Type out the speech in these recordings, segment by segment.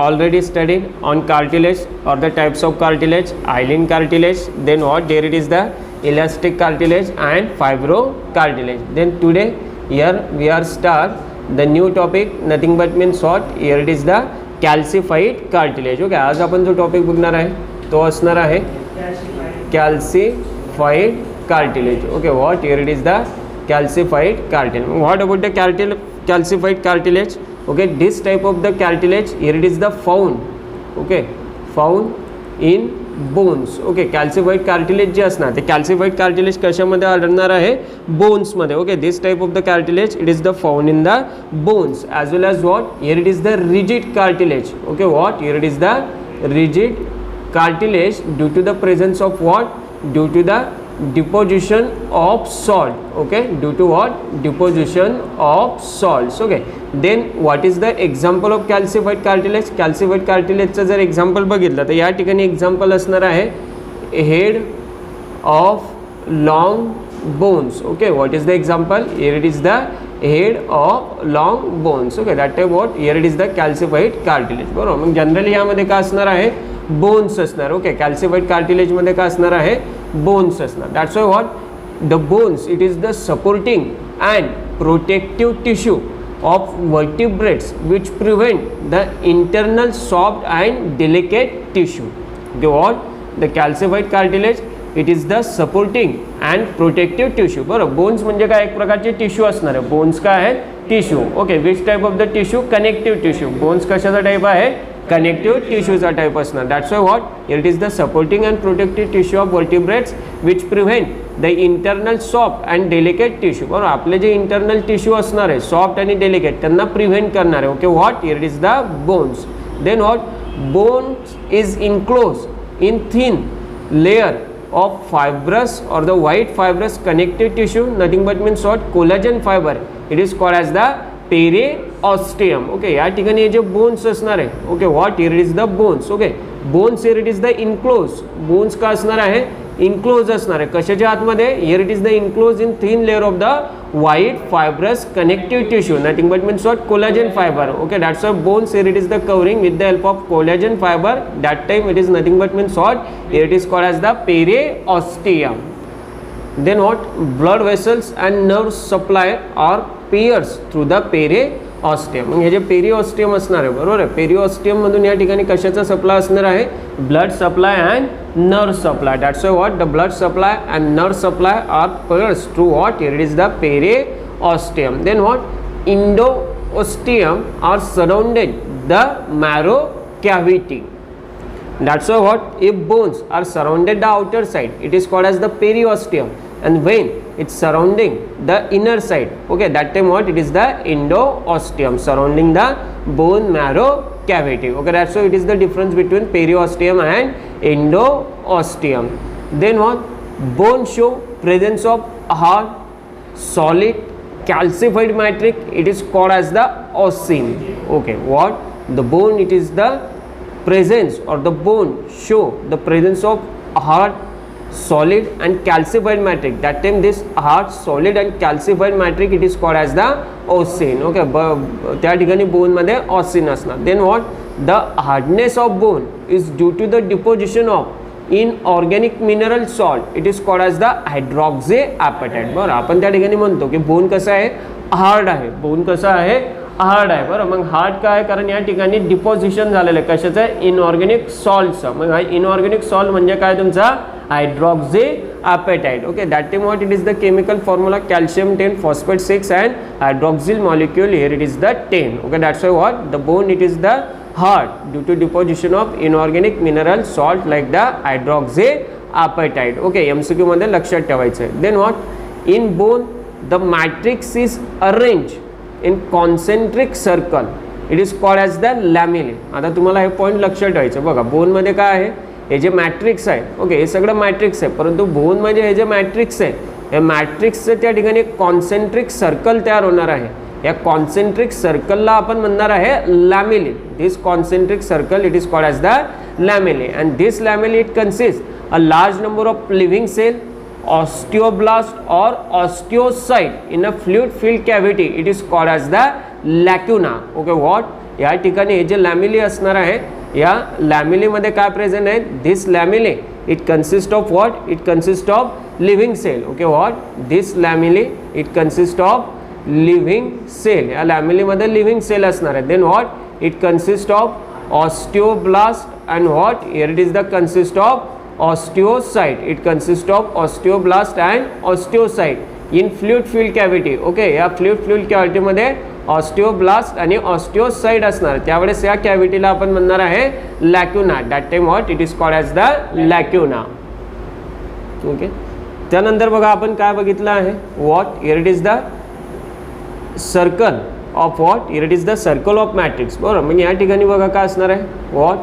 already studied on cartilage or the types of cartilage, hyaline cartilage, then what, there it is the elastic cartilage and fibro cartilage. Then today here we are start the new topic, nothing but means what, here it is the calcified cartilage. Okay, आज आपण जो topic बघणार आहे तो असणार आहे calcified cartilage. Okay, what, here it is the calcified cartilage. What about the calcified cartilage? Okay, this type of the cartilage, here it is the found, okay, found in bones. Okay, calcified cartilage जे असणार ते calcified cartilage कशामध्ये आढळणार आहे, bones मध्ये. Okay, this type of the cartilage, it is the found in the bones as well as what, here it is the rigid cartilage. Okay, what, here it is the rigid cartilage due to the presence of what, due to the deposition of salt. Okay, due to what, deposition of salts. Okay, then what is the example of calcified cartilage? Calcified cartilage चा जर example बघितलं तर या ठिकाणी example असणार आहे head of long bones. Okay, what is the example? Here it is the head of long bones. Okay, that type what, here it is the calcified cartilage. बरोबर, मग जनरली यामध्ये काय असणार आहे, बोन्स असणार. ओके, कॅल्सिफाईड कार्टिलेज मध्ये काय असणार आहे, बोन्स असणार. That's why what, the bones it is the supporting and protective tissue of vertebrates which prevent the internal soft and delicate tissue. Okay, what, the calcified cartilage it is the supporting and protective tissue. बरोबर, bones म्हणजे काय, एक प्रकारचे tissue असणार आहे. Bones काय आहे, tissue. Okay, which type of the tissue, connective tissue. Bones कशाचा टाईप आहे, कनेक्टिव्ह टिश्यूचा टाईप असणार. That's why what, it is the supporting and protective tissue of vertebrates which prevent the internal soft and delicate tissue. बरोबर, आपले जे internal tissue असणार आहे soft आणि delicate त्यांना प्रिव्हेंट करणार आहे. Okay, what, it is the bones. Then what, bones is enclose in thin layer of fibrous or the white fibrous connective tissue, nothing but means what, collagen fiber. It is called as the periosteum. Okay, या ठिकाणी हे जे bones असणार आहे. Okay, what, here is the bones. Okay, bones here it is the enclose. Bones का असणार आहे, enclose असणार आहे. कशाच्या आतमध्ये, here it is the enclose in thin layer of the white fibrous connective tissue, nothing but means what, collagen fibre. Okay, that's why bones here it is the covering with the help of collagen fibre. That time it is nothing but means what, here it is called as the periosteum. Then what, blood vessels and nerve supply are pierced through the periosteum. मग हे जे periosteum असणार आहे, बरोबर आहे, periosteum मधून या ठिकाणी कशाचा सप्लाय असणार आहे, blood supply and nerve supply. That's why what, the blood supply and nerve supply are pierced through what, here it is the periosteum. Then what, endosteum are surrounded the marrow cavity. That's why what, if bones are surrounded the outer side, it is called as the periosteum, and when it's surrounding the inner side, okay, that time what, it is the endosteum, surrounding the bone marrow cavity. Okay, that's why it is the difference between periosteum and endosteum. Then what, bone show presence of hard solid calcified matrix, it is called as the ossin. Okay, what, the bone, it is the presence or the bone show the presence of hard solid and calcified matrix. That time this hard solid and calcified matrix, it is called as the ossin. Okay, त्या ठिकाणी bone मध्ये ossin असणार. Then what, the hardness of bone is due to the deposition of inorganic mineral salt, it is called as the hydroxyapatite. बरं, आपण त्या ठिकाणी म्हणतो की बोन कसं आहे, हार्ड आहे. बोन कसं आहे, हार्ड आहे. बरं, मग हार्ड काय आहे, कारण या ठिकाणी डिपॉझिशन झालेलं आहे कशाचं, इनऑर्गॅनिक सॉल्टचं. मग हा इनऑर्गॅनिक सॉल्ट म्हणजे काय, तुमचा hydroxyapatite. Okay, that time what, it is the chemical formula calcium 10 phosphate 6 and hydroxyl molecule, here it is the 10. Okay, that's why what, the bone it is the hard due to deposition of inorganic mineral salt like the hydroxyapatite. Okay, MCQ मध्ये लक्षात ठेवायचं आहे. Then what, in bone the matrix is arranged in concentric circle, it is called as the lamellae. आता तुम्हाला हे point लक्षात ठेवायचं. बघा, बोन मध्ये काय आहे, हे जे मॅट्रिक्स आहे, ओके, हे सगळं मॅट्रिक्स आहे, परंतु बोन म्हणजे हे जे मॅट्रिक्स आहे, हे मॅट्रिक्सचं त्या ठिकाणी कॉन्सेंट्रिक सर्कल तयार होणार आहे. या कॉन्सेंट्रिक सर्कलला आपण म्हणणार आहे lamellae. This concentric circle it is called as the lamellae, and this lamellae it consist a large number of living cell, osteoblast or osteocyte in a fluid filled cavity, it is called as the lacuna. Okay, what, या ठिकाणी हे जे लॅमिली असणार आहे, या लॅमिलीमध्ये काय present आहे, this lamellae it consist of what, it consist of living cell. Okay, what, this lamellae it consist of living cell. या लॅमिलीमध्ये लिव्हिंग सेल असणार आहे. Then what, it consist of osteoblast and what, here it is the consist of osteocyte. It consist of osteoblast and osteocyte in fluid filled cavity. Okay, या fluid filled कॅव्हिटीमध्ये osteoblast आणि osteocyte असणार. त्यावेळेस या कॅव्हिटीला आपण म्हणणार आहे लॅक्युना. That time what, it is called as the lacuna. Okay, त्यानंतर बघा आपण काय बघितलं आहे, what, here it is the circle of what, here it is the circle of matrix. बरोबर, म्हणजे या ठिकाणी बघा काय असणार आहे, what,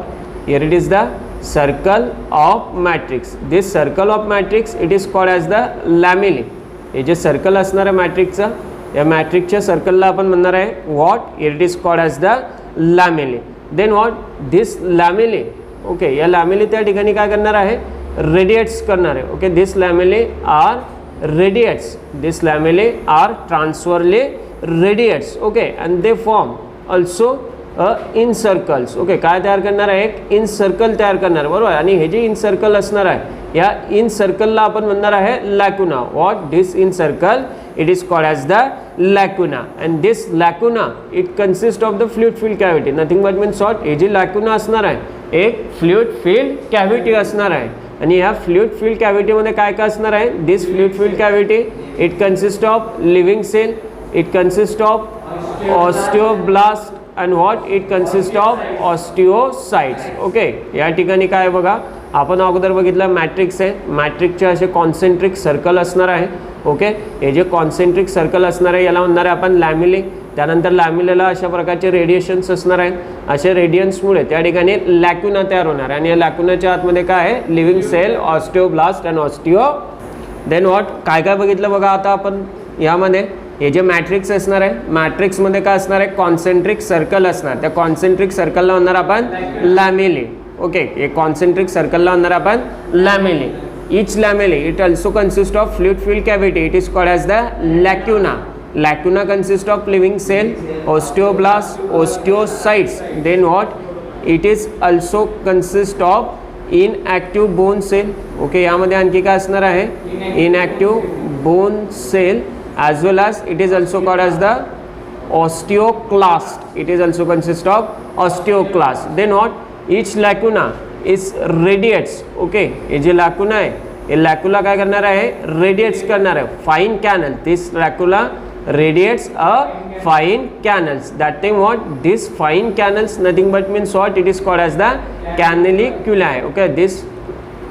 here it is the circle of matrix. This circle of matrix it is called as the lamellae. हे जे सर्कल असणार आहे मॅट्रिक्सचं, या मॅट्रिक्सच्या सर्कलला आपण म्हणणार आहे what, it is called as the lamellae. Then what, this lamellae. Okay, या लॅमिली त्या ठिकाणी काय करणार आहे, रेडिएट्स करणार आहे. Okay, this lamellae are radiates, this lamellae are transversely radiates. Okay, and they form also in circles. Okay, काय तयार करणार आहे, एक इन सर्कल तयार करणार, बरोबर. आणि हे जे इन सर्कल असणार आहे, या इन सर्कलला आपण म्हणणार आहे lacuna. What, this in circle it is called as the lacuna, and this lacuna it consists of the fluid filled cavity, nothing but means what, हे जी lacuna असणार आहे एक fluid filled cavity असणार आहे. आणि ह्या fluid filled cavity मध्ये काय काय असणार आहे, this fluid filled cavity it consists of living cell, it consists of osteoblast and what, it consists of osteocytes. Okay, या ठिकाणी काय बघा, आपण अगोदर बघितलं मॅट्रिक्स आहे, मॅट्रिक्सचे असे कॉन्सेंट्रिक सर्कल असणार आहे. ओके, हे जे कॉन्सेंट्रिक सर्कल असणार आहे याला म्हणणार आहे आपण लॅमिली. त्यानंतर लॅमिलेला अशा प्रकारचे रेडिएशन्स असणार आहेत. अशा रेडियन्समुळे त्या ठिकाणी लॅक्युना तयार होणार आहे. आणि या लॅक्युनाच्या आतमध्ये काय आहे, living cell, osteoblast and osteo. Then what, काय काय बघितलं बघा आता आपण यामध्ये, हे जे मॅट्रिक्स असणार आहे, मॅट्रिक्समध्ये काय असणार आहे, कॉन्सेंट्रिक सर्कल असणार. त्या कॉन्सेंट्रिक सर्कलला म्हणणार आपण लॅमिली. ओके, हे कॉन्सेंट्रिक सर्कलला म्हणणार आपण लॅमिली. Each lamella it also consists of fluid filled cavity, it is called as the lacuna. Lacuna consists of living cell, osteoblast, osteocytes. Then what, it is also consist of inactive bone cell. Okay, यामध्ये आणखी काय असणार आहे, inactive bone cell, as well as it is also called as the osteoclast. It is also consist of osteoclast. Then what, each lacuna is radiates. Okay, हे जे लॅक्युना आहे हे लॅक्युला काय करणार आहे, रेडिएट्स करणार आहे fine canal. This lacuna radiates a fine canals. That time what, this fine canals nothing but means what, it is called as the canaliculi. Okay, this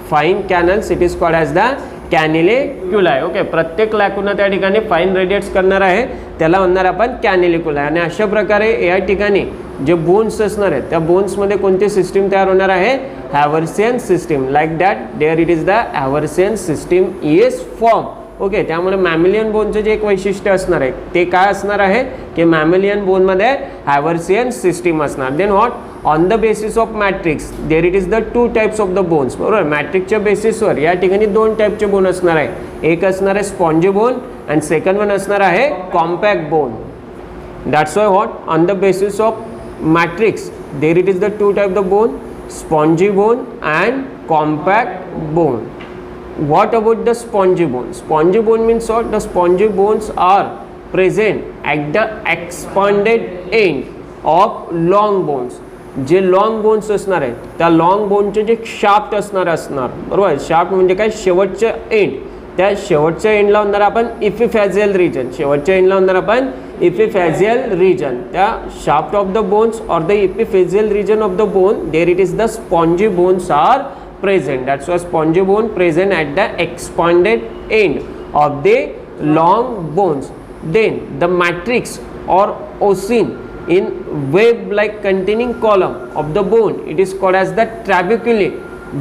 fine canals it is called as the canaliculi. Okay, प्रत्येक lacuna त्या ठिकाणी fine radiates करणार आहे, त्याला म्हणणार आपण कॅनिलिक्युलाय. आणि अशा प्रकारे या ठिकाणी जे बोन्स असणार आहेत त्या बोन्समध्ये कोणती सिस्टीम तयार होणार आहे, Haversian system. Like that there it is the Haversian system is form. Okay, त्यामुळे मॅमिलियन बोनचं जे एक वैशिष्ट्य असणार आहे ते काय असणार आहे की मॅमिलियन बोनमध्ये हॅव्हर्सियन सिस्टीम असणार. Then what, on the basis of matrix there it is the two types of the bones. बरोबर, मॅट्रिक्सच्या बेसिसवर या ठिकाणी दोन टाईपचे बोन असणार आहे. एक असणार आहे spongy bone and second one असणार आहे compact bone. That's why what, on the basis of matrix there it is the two type of bone, spongy bone and compact bone. What about the spongy bone? Spongy bone means what, the spongy bones are present at the expanded end of long bones. जे long bones असणार आहेत त्या long बोनचे जे shaft असणार, बरोबर. Shaft म्हणजे काय, शेवटच्या एंड, त्या शेवटच्या एंडला म्हणणार आपण इपिफॅजियल रिजन. शेवटच्या एंडला म्हणणार आपण इपिफॅजियल रिजन. त्या shaft of the bones or the epiphyseal region of the bone there it is the spongy bones are present. That's why spongy bone present at the expanded end of the long bones. Then the matrix or osine in web like containing column of the bone, it is called as the trabeculae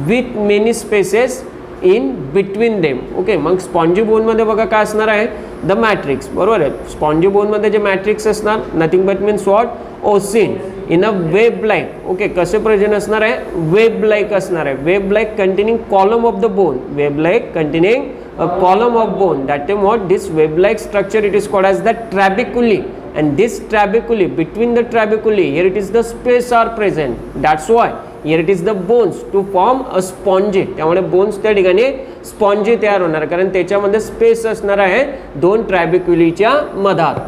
with many spaces in between them. Okay, मग spongy बोनमध्ये बघा काय असणार आहे, the matrix. बरोबर आहे, spongy बोनमध्ये जे matrix असणार nothing but means what, ossein in a web like. Okay, कसे प्रेझेंट असणार आहे, वेब लाईक असणार आहे. Web like containing column of the bone, web like containing a column of bone. That time what, this web like structure it is called as the trabeculae. and this trabeculae, between the trabeculae, here it is the space are present, that's why here it is the bones to form a sponge. त्यामुळे bones त्या ठिकाणी spongy तयार होणार कारण त्याच्यामध्ये space असणार आहे दोन ट्रॅबिक्युलीच्या मधात.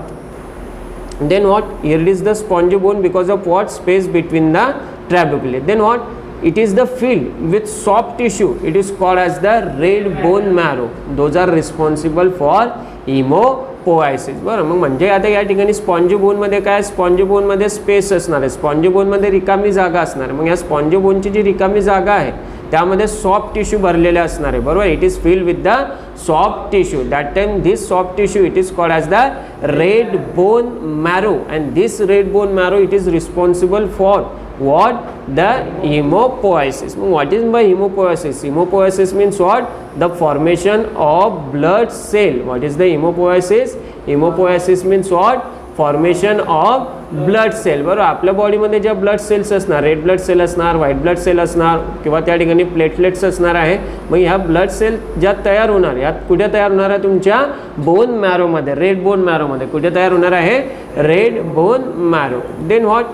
Then what, here it is the spongy bone because of what, space between the trabeculae. Then what, it is the filled with soft tissue, it is called as the red bone marrow. Those are responsible for hemopoiesis. बरं, मग म्हणजे आता या ठिकाणी spongy बोनमध्ये काय, spongy बोनमध्ये space असणार आहे, spongy बोनमध्ये रिकामी जागा असणार आहे. मग या स्पॉन्जी बोनची जी रिकामी जागा आहे त्यामध्ये सॉफ्ट टिश्यू भरलेले असणार आहे, बरोबर. It is filled with the soft tissue. That time this soft tissue it is called as the red bone marrow, and this red bone marrow it is responsible for what, the hemopoiesis. What is by hemopoiesis? Hemopoiesis means what, the formation of blood cell. What is the hemopoiesis? Hemopoiesis means what, formation of blood cell. बरोबर, आपल्या बॉडीमध्ये ज्या blood cells असणार, red blood cell असणार, white blood cell असणार किंवा त्या ठिकाणी प्लेटलेट्स असणार आहे. मग ह्या ब्लड सेल ज्या तयार होणार, यात कुठे तयार होणार आहे, तुमच्या बोन मॅरोमध्ये, रेड बोन मॅरोमध्ये. कुठे तयार होणार आहे, red bone marrow. Then what,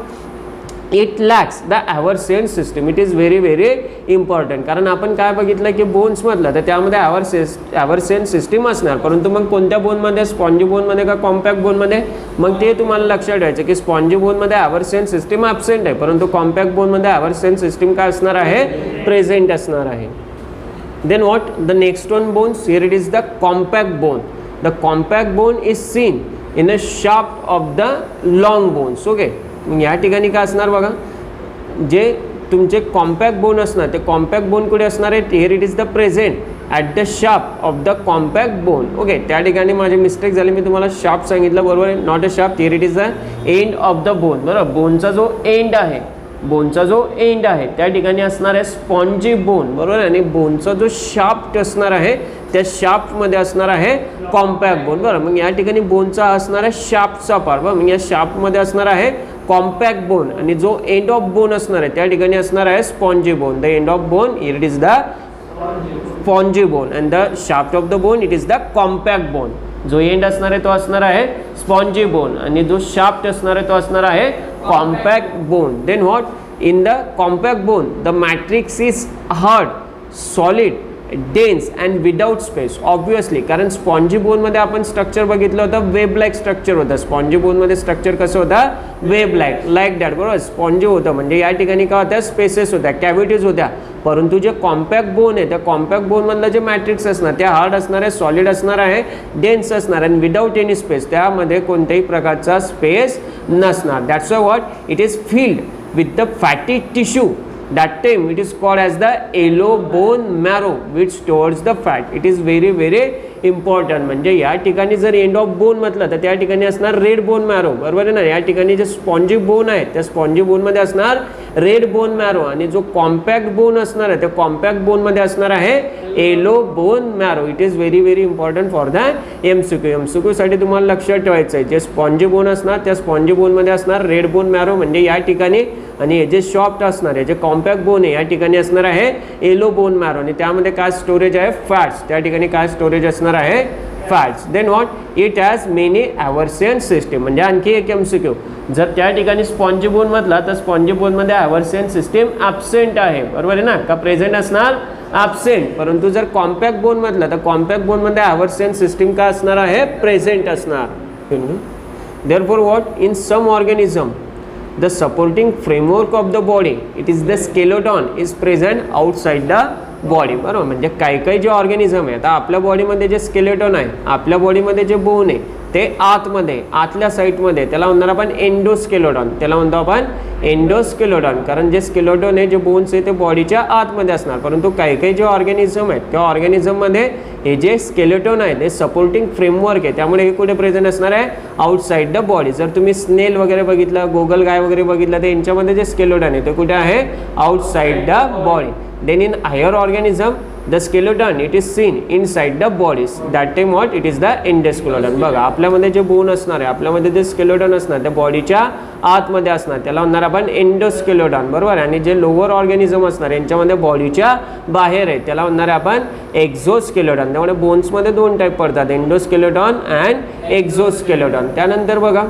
it lacks the Haversian system. It is very very important, कारण आपण काय बघितलं की बोन्समधलं तर त्यामध्ये ॲव्हरसेन सिस्टीम असणार, परंतु मग कोणत्या बोनमध्ये, स्पॉन्जी बोनमध्ये का कॉम्पॅक्ट बोनमध्ये. मग ते तुम्हाला लक्षात ठेवायचं की स्पॉन्जी बोनमध्ये ॲव्हरसेन सिस्टीम ॲब्सेंट आहे, परंतु कॉम्पॅक्ट बोनमध्ये ॲव्हरसेन सिस्टीम काय असणार आहे, प्रेझेंट असणार आहे. Then what, the next one bones, here it is the compact bone. The compact bone is seen in a shaft of the long bones. Okay, या ठिकाणी काय असणार बघा, जे तुमचे कॉम्पॅक्ट बोन असणार ते कॉम्पॅक्ट बोन कुठे असणार आहे, here it is the present at the shaft of the compact bone. Okay, त्या ठिकाणी माझी मिस्टेक झाली, मी तुम्हाला शाफ्ट सांगितलं, बरोबर आहे, not a shaft. Here it is the end of the bone. बरोबर, बोनचा जो एंड आहे, बोनचा जो एंड आहे त्या ठिकाणी असणार आहे स्पॉन्जी बोन, बरोबर. आणि बोनचा जो शाफ्ट असणार आहे त्या शाफ्टमध्ये असणार आहे कॉम्पॅक्ट बोन. बरोबर, मग या ठिकाणी बोनचा असणार आहे शाफ्टचा पार्ट. बरोबर, मग या शाफ्टमध्ये असणार आहे कॉम्पॅक्ट बोन आणि जो एंड ऑफ बोन असणार आहे त्या ठिकाणी असणार आहे spongy bone. The end of bone, it is the spongy bone and the shaft of the bone it is the compact bone. जो एंड असणार आहे तो असणार आहे स्पॉन्जी बोन आणि जो शाफ्ट असणार आहे तो असणार आहे compact bone. Then what, in the compact bone the matrix is hard, solid, dense and without space. Obviously, कारण स्पॉन्जी बोनमध्ये आपण स्ट्रक्चर बघितलं होतं, वेब लाईक स्ट्रक्चर होतं. स्पॉन्जी बोनमध्ये स्ट्रक्चर कसं होतं, वेब लाईक दॅट. बरोबर, स्पॉन्जी होतं म्हणजे या ठिकाणी काय होत्या, स्पेसेस होत्या, कॅव्हिटीज होत्या. परंतु जे कॉम्पॅक्ट बोन आहे त्या कॉम्पॅक्ट बोनमधलं जे मॅट्रिक्स असणार त्या हार्ड असणार आहे, सॉलिड असणार आहे, डेन्स असणार आहे, विदाउट एनी स्पेस. त्यामध्ये कोणत्याही प्रकारचा स्पेस नसणार. That's what, it is filled with the fatty tissue. That time it is called as the yellow bone marrow which stores the fat. It is very very important. म्हणजे या ठिकाणी जर end of bone म्हटलं तर त्या ठिकाणी असणार red bone marrow, बरोबर आहे ना. या ठिकाणी जे स्पॉन्जी बोन आहे त्या स्पॉन्जी बोनमध्ये असणार रेड बोन मॅरो आणि जो कॉम्पॅक्ट बोन असणार आहे त्या कॉम्पॅक्ट बोनमध्ये असणार आहे yellow bone marrow. It is very very important for the MCQ. MCQसाठी तुम्हाला लक्षात ठेवायचं आहे, जे स्पॉन्जी बोन असणार त्या स्पॉन्जी बोनमध्ये असणार रेड बोन मॅरो म्हणजे या ठिकाणी, आणि हे जे सॉफ्ट असणार आहे जे कॉम्पॅक्ट बोन आहे या ठिकाणी असणार आहे येलो बोन मॅरो आणि त्यामध्ये काय स्टोरेज आहे, फॅट्स. त्या ठिकाणी काय स्टोरेज असणार आहे, fats. Then what, it has many Haversian system. म्हणजे आणखी एक MCQ, जर त्या ठिकाणी स्पॉन्जी बोन म्हटला तर स्पॉन्जी बोनमध्ये ॲव्हरसेन सिस्टीम ॲब्सेंट आहे, बरोबर आहे ना, का प्रेझेंट असणार, ॲब्सेंट. परंतु जर कॉम्पॅक्ट बोन म्हटलं तर कॉम्पॅक्ट बोनमध्ये ॲव्हरसेन सिस्टीम काय असणार आहे, प्रेझेंट असणार. Therefore what, in some organism the supporting framework of the body, it is the skeleton is present outside the body. बरोबर, म्हणजे काही काही जे ऑर्गॅनिझम आहे, आता आपल्या बॉडीमध्ये जे स्केलेटॉन आहे, आपल्या बॉडीमध्ये जे बोन आहे ते आतमध्ये, आतल्या साईडमध्ये, त्याला म्हणणार आपण एंडोस्केलेटॉन. त्याला म्हणतो आपण एंडोस्केलेटॉन, कारण जे स्केलेटॉन आहे, जे बोन्स आहे ते बॉडीच्या आतमध्ये असणार. परंतु काही काही जे ऑर्गॅनिझम आहेत त्या ऑर्गॅनिझममध्ये हे जे स्केलेटॉन आहे ते सपोर्टिंग फ्रेमवर्क आहे, त्यामुळे हे कुठे प्रेझेंट असणार आहे, आउटसाइड द बॉडी. जर तुम्ही स्नेल वगैरे बघितलं, गोगल गाय वगैरे बघितलं तर यांच्यामध्ये जे स्केलेटॉन आहे ते कुठे आहे, outside the body. Then in higher organism the skeleton it is seen inside the bodies. That time what, it is the endoskeleton. बघा, आपल्यामध्ये जे बोन असणार आहे, आपल्यामध्ये जे स्केलेटॉन असणार त्या बॉडीच्या आतमध्ये असणार त्याला म्हणणार आपण एंडोस्केलेटॉन, बरोबर. आणि जे लोअर ऑर्गॅनिझम असणार यांच्यामध्ये बॉडीच्या बाहेर आहे त्याला म्हणणार आपण एक्झोस्केलेटॉन. त्यामुळे बोन्समध्ये दोन टाईप पडतात, एंडोस्केलेटॉन अँड एक्झोस्केलेटॉन. त्यानंतर बघा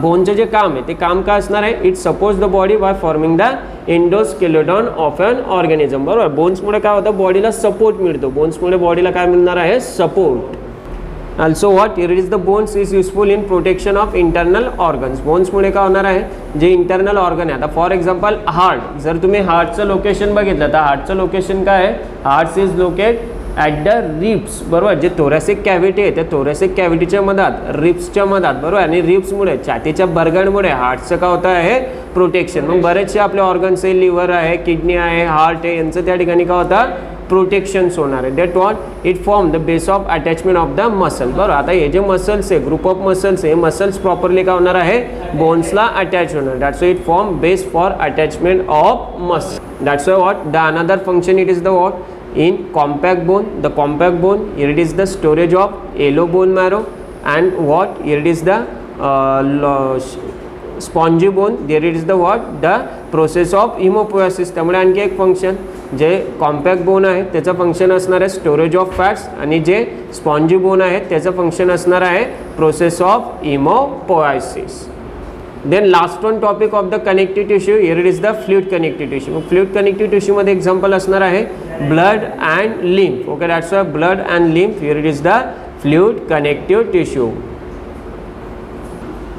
बोनचं जे काम आहे ते काम काय असणार आहे, it supports the body by forming the endoskeleton of an organism. बरोबर, बोन्समुळे काय होतं, बॉडीला सपोर्ट मिळतो. बोन्समुळे बॉडीला काय मिळणार आहे, support. Also what, here is the bones is useful in protection of internal organs. बोन्समुळे काय होणार आहे, जे इंटरनल ऑर्गन आहे, आता फॉर एक्झाम्पल हार्ट, जर तुम्ही हार्टचं लोकेशन बघितलं तर हार्टचं लोकेशन काय आहे, heart is locate at the ribs. बरोबर, जे थोरॅसिक कॅव्हिटी आहे त्या थोरॅसिक कॅव्हिटीच्या मधात, रिब्सच्या मधात. बरोबर, आणि रिब्समुळे छातीच्या बरगणमुळे हार्टचं काय होतं आहे, प्रोटेक्शन. मग बरेचसे आपले ऑर्गन्स आहे, लिव्हर आहे, किडनी आहे, हार्ट आहे, यांचं त्या ठिकाणी काय होतं, प्रोटेक्शन्स होणार आहे. That what it form the base of attachment of the muscle. बरोबर, आता हे जे मसल्स आहे, ग्रुप ऑफ मसल्स आहे, हे मसल्स प्रॉपरली काय होणार आहे, बोन्सला अटॅच होणार. That's why it form base for attachment of muscle. That's why what the another function it is the what in compact bone. The compact bone, here it is the storage of yellow bone marrow, and what, here it is the spongy bone, there it is the what, the process of hemopoiesis. त्यामुळे आणखी एक function, जे compact bone आहे त्याचं function असणार आहे storage of fats, आणि जे स्पॉन्जी बोन आहे त्याचं फंक्शन असणार आहे process of haemopoiesis. Then last one topic of the connective tissue, here it is the fluid connective tissue. Fluid connective tissue मध्ये एक्झाम्पल असणार आहे blood and lymph. Okay, that's why blood and lymph, here it is the fluid connective tissue.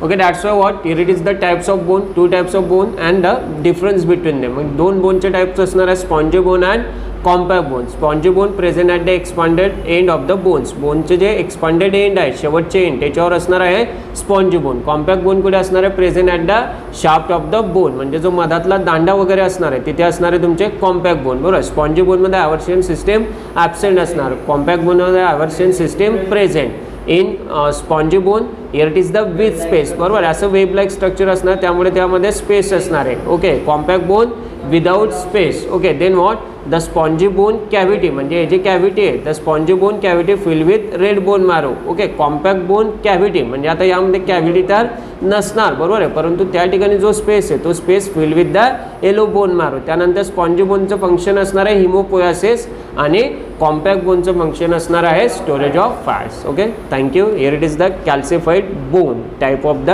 Okay, that's why what, here it is the types of bone, two types of bone and the difference between them. दोन बोनचे types असणार आहे spongy bone and compact bone. Spongy bone present at the expanded end of the bones. बोनचे जे expanded end आहे, शेवटचे end, त्याच्यावर असणार आहे स्पॉन्जी बोन. कॉम्पॅक्ट बोन कुठे असणार आहे, present at the shaft of the bone, म्हणजे जो मधातला दांडा वगैरे असणार आहे तिथे असणार आहे तुमचे कॉम्पॅक्ट बोन. बरोबर, स्पॉन्जी बोनमध्ये ॲव्हर्शन सिस्टीम ॲबसेंट असणार, कॉम्पॅक्ट बोनमध्ये haversian system present. In spongy bone, here it is the with space. बरोबर, असं वेब लाईक स्ट्रक्चर असणार, त्यामुळे त्यामध्ये स्पेस असणार आहे. Okay, compact bone without space. Okay, then what, the spongy bone cavity, म्हणजे हे जे कॅव्हिटी आहे the spongy bone cavity fill with red bone marrow. Okay, compact bone cavity म्हणजे आता यामध्ये कॅव्हिटी तर नसणार. बरोबर आहे, परंतु त्या ठिकाणी जो स्पेस आहे तो space fill with the yellow bone marrow. त्यानंतर स्पॉन्जी बोनचं फंक्शन असणार आहे हिमोपोयासिस, आणि कॉम्पॅक्ट बोनचं फंक्शन असणार आहे storage of fats. Okay, thank you. Here it is the calcified bone type of the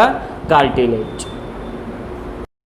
cartilage.